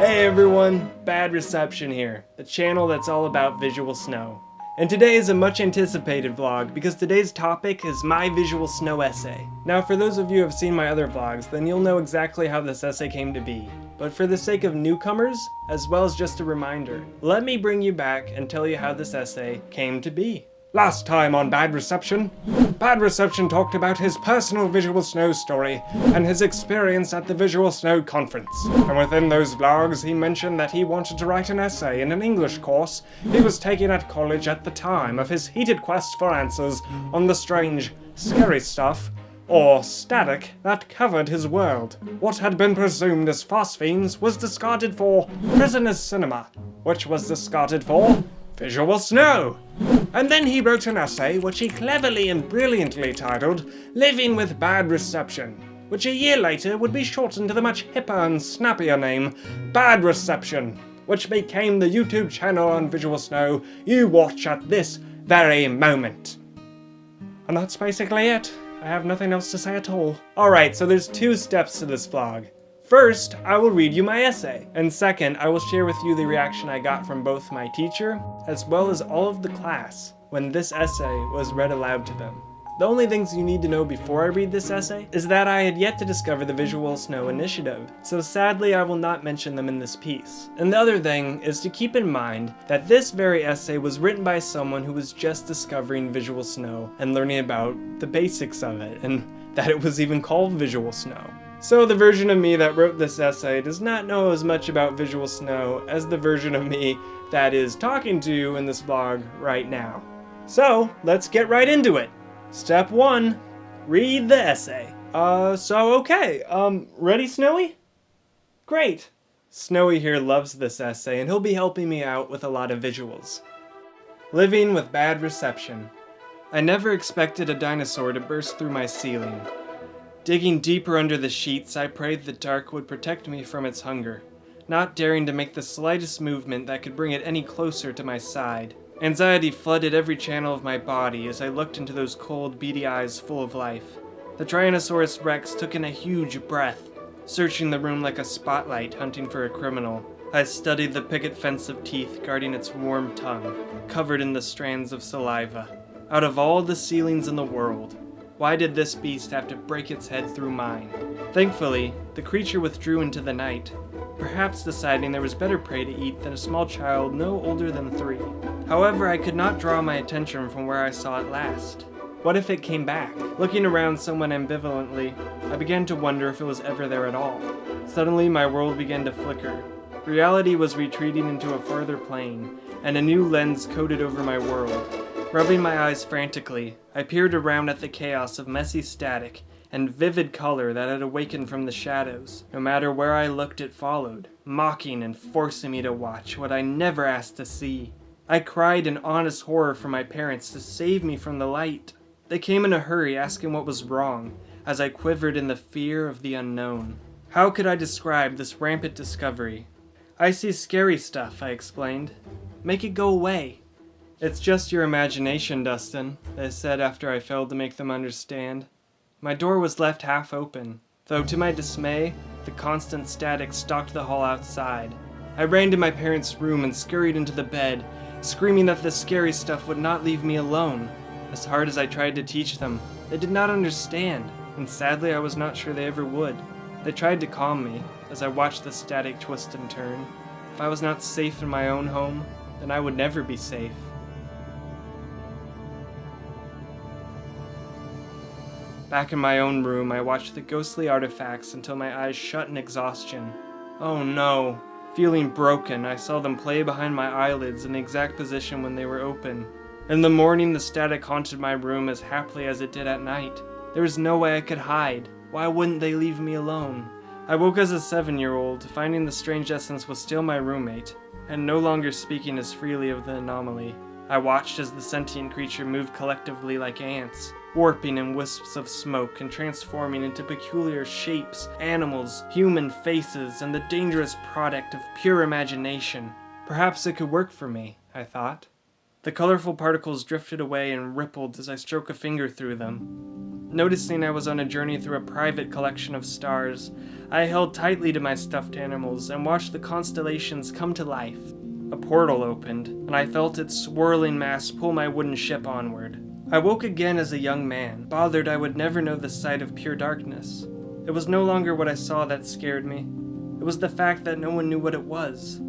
Hey everyone, Bad Reception here, the channel that's all about visual snow. And today is a much anticipated vlog because today's topic is my visual snow essay. Now for those of you who have seen my other vlogs, then you'll know exactly how this essay came to be. But for the sake of newcomers, as well as just a reminder, let me bring you back and tell you how this essay came to be. Last time on Bad Reception talked about his personal visual snow story and his experience at the Visual Snow Conference. And within those vlogs, he mentioned that he wanted to write an essay in an English course he was taking at college at the time of his heated quest for answers on the strange, scary stuff, or static, that covered his world. What had been presumed as phosphenes was discarded for prisoner's cinema, which was discarded for visual snow. And then he wrote an essay which he cleverly and brilliantly titled Living with Bad Reception, which a year later would be shortened to the much hipper and snappier name Bad Reception, which became the YouTube channel on Visual Snow you watch at this very moment. And that's basically it. I have nothing else to say at all. Alright, so there's two steps to this vlog. First, I will read you my essay, and second, I will share with you the reaction I got from both my teacher, as well as all of the class, when this essay was read aloud to them. The only things you need to know before I read this essay is that I had yet to discover the Visual Snow Initiative, so sadly I will not mention them in this piece. And the other thing is to keep in mind that this very essay was written by someone who was just discovering visual snow and learning about the basics of it, and that it was even called visual snow. So the version of me that wrote this essay does not know as much about visual snow as the version of me that is talking to you in this vlog right now. So let's get right into it. Step 1, read the essay. Ready, Snowy? Great. Snowy here loves this essay and he'll be helping me out with a lot of visuals. Living with Bad Reception. I never expected a dinosaur to burst through my ceiling. Digging deeper under the sheets, I prayed the dark would protect me from its hunger, not daring to make the slightest movement that could bring it any closer to my side. Anxiety flooded every channel of my body as I looked into those cold, beady eyes full of life. The Tyrannosaurus Rex took in a huge breath, searching the room like a spotlight hunting for a criminal. I studied the picket fence of teeth guarding its warm tongue, covered in the strands of saliva. Out of all the ceilings in the world, why did this beast have to break its head through mine? Thankfully, the creature withdrew into the night, perhaps deciding there was better prey to eat than a small child no older than 3. However, I could not draw my attention from where I saw it last. What if it came back? Looking around somewhat ambivalently, I began to wonder if it was ever there at all. Suddenly, my world began to flicker. Reality was retreating into a further plane, and a new lens coated over my world. Rubbing my eyes frantically, I peered around at the chaos of messy static and vivid color that had awakened from the shadows. No matter where I looked, it followed, mocking and forcing me to watch what I never asked to see. I cried in honest horror for my parents to save me from the light. They came in a hurry asking what was wrong, as I quivered in the fear of the unknown. How could I describe this rampant discovery? I see scary stuff, I explained. Make it go away. It's just your imagination, Dustin, they said after I failed to make them understand. My door was left half open, though to my dismay, the constant static stalked the hall outside. I ran to my parents' room and scurried into the bed, screaming that the scary stuff would not leave me alone. As hard as I tried to teach them, they did not understand, and sadly I was not sure they ever would. They tried to calm me, as I watched the static twist and turn. If I was not safe in my own home, then I would never be safe. Back in my own room, I watched the ghostly artifacts until my eyes shut in exhaustion. Oh no. Feeling broken, I saw them play behind my eyelids in the exact position when they were open. In the morning, the static haunted my room as happily as it did at night. There was no way I could hide. Why wouldn't they leave me alone? I woke as a 7-year-old, finding the strange essence was still my roommate, and no longer speaking as freely of the anomaly. I watched as the sentient creature moved collectively like ants, warping in wisps of smoke and transforming into peculiar shapes, animals, human faces, and the dangerous product of pure imagination. Perhaps it could work for me, I thought. The colorful particles drifted away and rippled as I stroked a finger through them. Noticing I was on a journey through a private collection of stars, I held tightly to my stuffed animals and watched the constellations come to life. A portal opened, and I felt its swirling mass pull my wooden ship onward. I woke again as a young man, bothered I would never know the sight of pure darkness. It was no longer what I saw that scared me. It was the fact that no one knew what it was.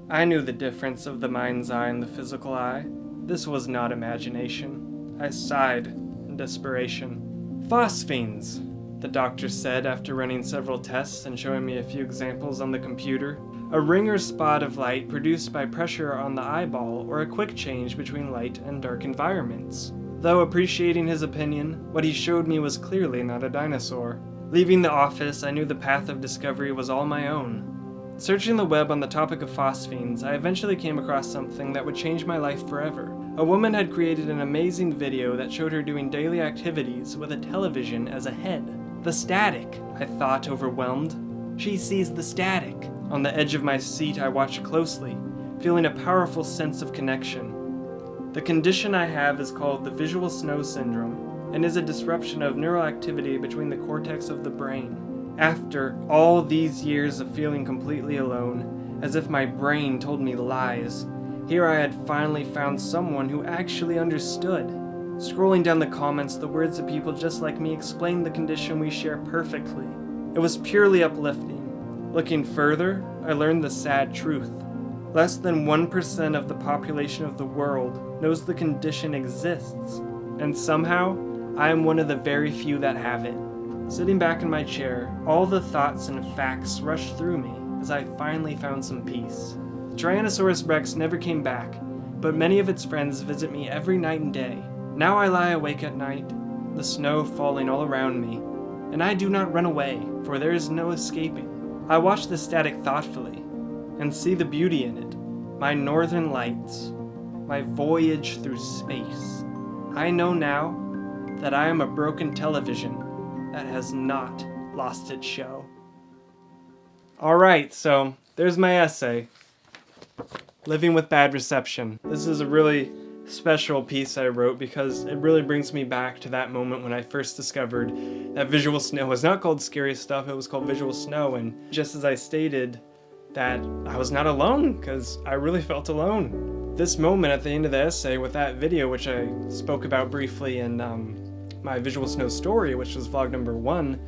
I knew the difference of the mind's eye and the physical eye. This was not imagination. I sighed in desperation. Phosphenes, the doctor said after running several tests and showing me a few examples on the computer. A ring or spot of light produced by pressure on the eyeball or a quick change between light and dark environments. Though appreciating his opinion, what he showed me was clearly not a dinosaur. Leaving the office, I knew the path of discovery was all my own. Searching the web on the topic of phosphenes, I eventually came across something that would change my life forever. A woman had created an amazing video that showed her doing daily activities with a television as a head. The static, I thought, overwhelmed. She sees the static. On the edge of my seat, I watched closely, feeling a powerful sense of connection. The condition I have is called the visual snow syndrome, and is a disruption of neural activity between the cortex of the brain. After all these years of feeling completely alone, as if my brain told me lies, here I had finally found someone who actually understood. Scrolling down the comments, the words of people just like me explained the condition we share perfectly. It was purely uplifting. Looking further, I learned the sad truth. Less than 1% of the population of the world knows the condition exists, and somehow, I am one of the very few that have it. Sitting back in my chair, all the thoughts and facts rushed through me as I finally found some peace. The Tyrannosaurus Rex never came back, but many of its friends visit me every night and day. Now I lie awake at night, the snow falling all around me, and I do not run away, for there is no escaping. I watch the static thoughtfully, and see the beauty in it, my northern lights, my voyage through space. I know now that I am a broken television that has not lost its show. Alright, so there's my essay, Living with Bad Reception. This is a really special piece I wrote because it really brings me back to that moment when I first discovered that visual snow was not called Scary Stuff, it was called visual snow. And just as I stated that I was not alone, because I really felt alone. This moment at the end of the essay with that video, which I spoke about briefly in my visual snow story, which was vlog number 1,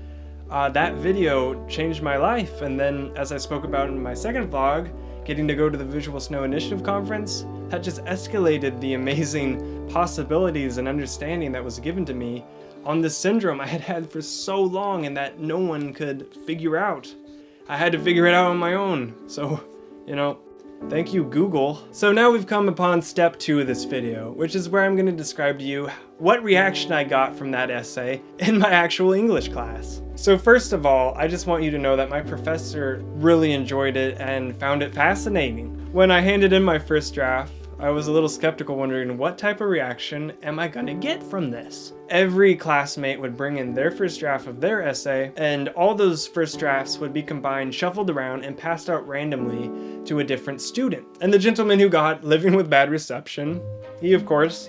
that video changed my life. And then as I spoke about in my second vlog, getting to go to the Visual Snow Initiative conference, that just escalated the amazing possibilities and understanding that was given to me on this syndrome I had had for so long and that no one could figure out. I had to figure it out on my own. So, thank you, Google. So now we've come upon step 2 of this video, which is where I'm going to describe to you what reaction I got from that essay in my actual English class. So first of all, I just want you to know that my professor really enjoyed it and found it fascinating. When I handed in my first draft, I was a little skeptical, wondering what type of reaction am I gonna get from this? Every classmate would bring in their first draft of their essay, and all those first drafts would be combined, shuffled around, and passed out randomly to a different student. And the gentleman who got Living with Bad Reception, he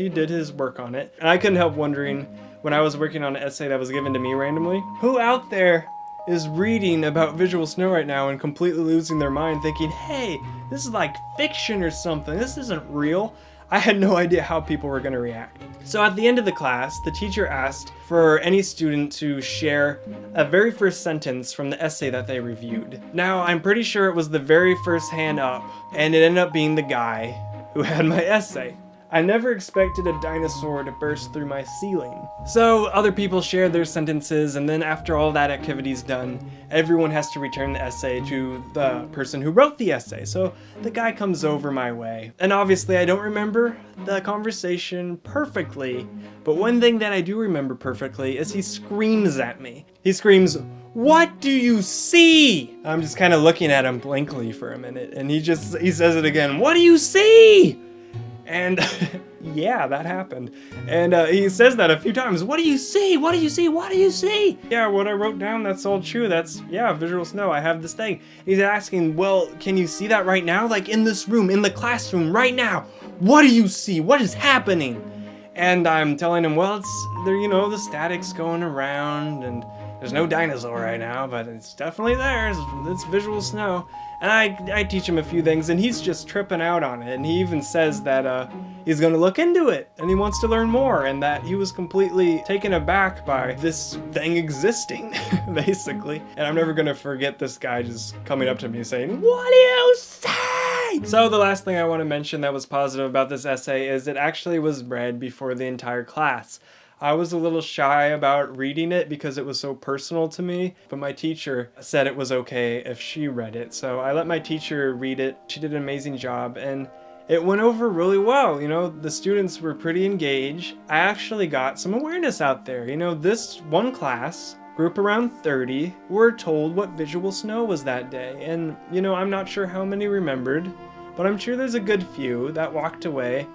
did his work on it. And I couldn't help wondering, when I was working on an essay that was given to me randomly, who out there is reading about visual snow right now and completely losing their mind, thinking, hey, this is like fiction or something, this isn't real. I had no idea how people were going to react. So at the end of the class, the teacher asked for any student to share a very first sentence from the essay that they reviewed. Now, I'm pretty sure it was the very first hand up, and it ended up being the guy who had my essay. I never expected a dinosaur to burst through my ceiling. So other people shared their sentences, and then after all that activity's done, everyone has to return the essay to the person who wrote the essay. So the guy comes over my way. And obviously I don't remember the conversation perfectly, but one thing that I do remember perfectly is he screams at me. He screams, "What do you see?" I'm just kind of looking at him blankly for a minute, and he says it again, "What do you see?" And yeah, that happened. And he says that a few times. What do you see? What do you see? What do you see? Yeah, what I wrote down, that's all true. Visual snow. I have this thing. He's asking, well, can you see that right now? Like in this room, in the classroom, right now. What do you see? What is happening? And I'm telling him, well, it's there, you know, the static's going around, and there's no dinosaur right now, but it's definitely there. It's visual snow. And I teach him a few things, and he's just tripping out on it. And he even says that he's going to look into it, and he wants to learn more, and that he was completely taken aback by this thing existing, basically. And I'm never going to forget this guy just coming up to me saying, "What do you say?" So the last thing I want to mention that was positive about this essay is it actually was read before the entire class. I was a little shy about reading it because it was so personal to me, but my teacher said it was okay if she read it. So I let my teacher read it. She did an amazing job, and it went over really well. You know, the students were pretty engaged. I actually got some awareness out there. You know, this one class, group around 30, were told what visual snow was that day. And, you know, I'm not sure how many remembered, but I'm sure there's a good few that walked away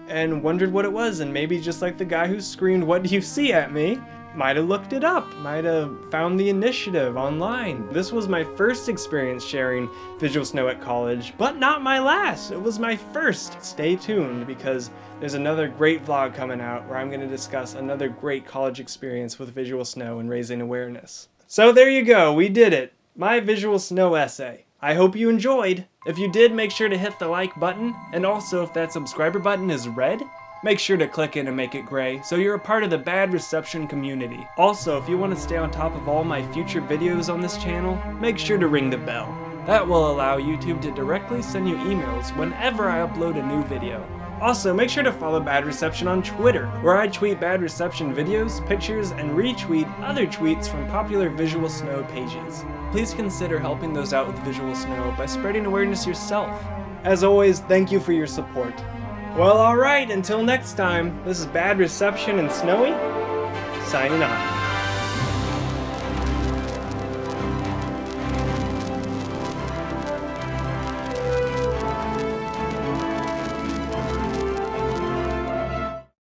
and wondered what it was, and maybe just like the guy who screamed, "What do you see?" at me, might have looked it up, might have found the initiative online. This was my first experience sharing visual snow at college, but not my last. It was my first. Stay tuned, because there's another great vlog coming out where I'm going to discuss another great college experience with visual snow and raising awareness. So there you go, we did it. My visual snow essay. I hope you enjoyed. If you did, make sure to hit the like button, and also if that subscriber button is red, make sure to click it and make it gray so you're a part of the Bad Reception community. Also, if you want to stay on top of all my future videos on this channel, make sure to ring the bell. That will allow YouTube to directly send you emails whenever I upload a new video. Also, make sure to follow Bad Reception on Twitter, where I tweet Bad Reception videos, pictures, and retweet other tweets from popular visual snow pages. Please consider helping those out with visual snow by spreading awareness yourself. As always, thank you for your support. Well, alright, until next time, this is Bad Reception and Snowy, signing off.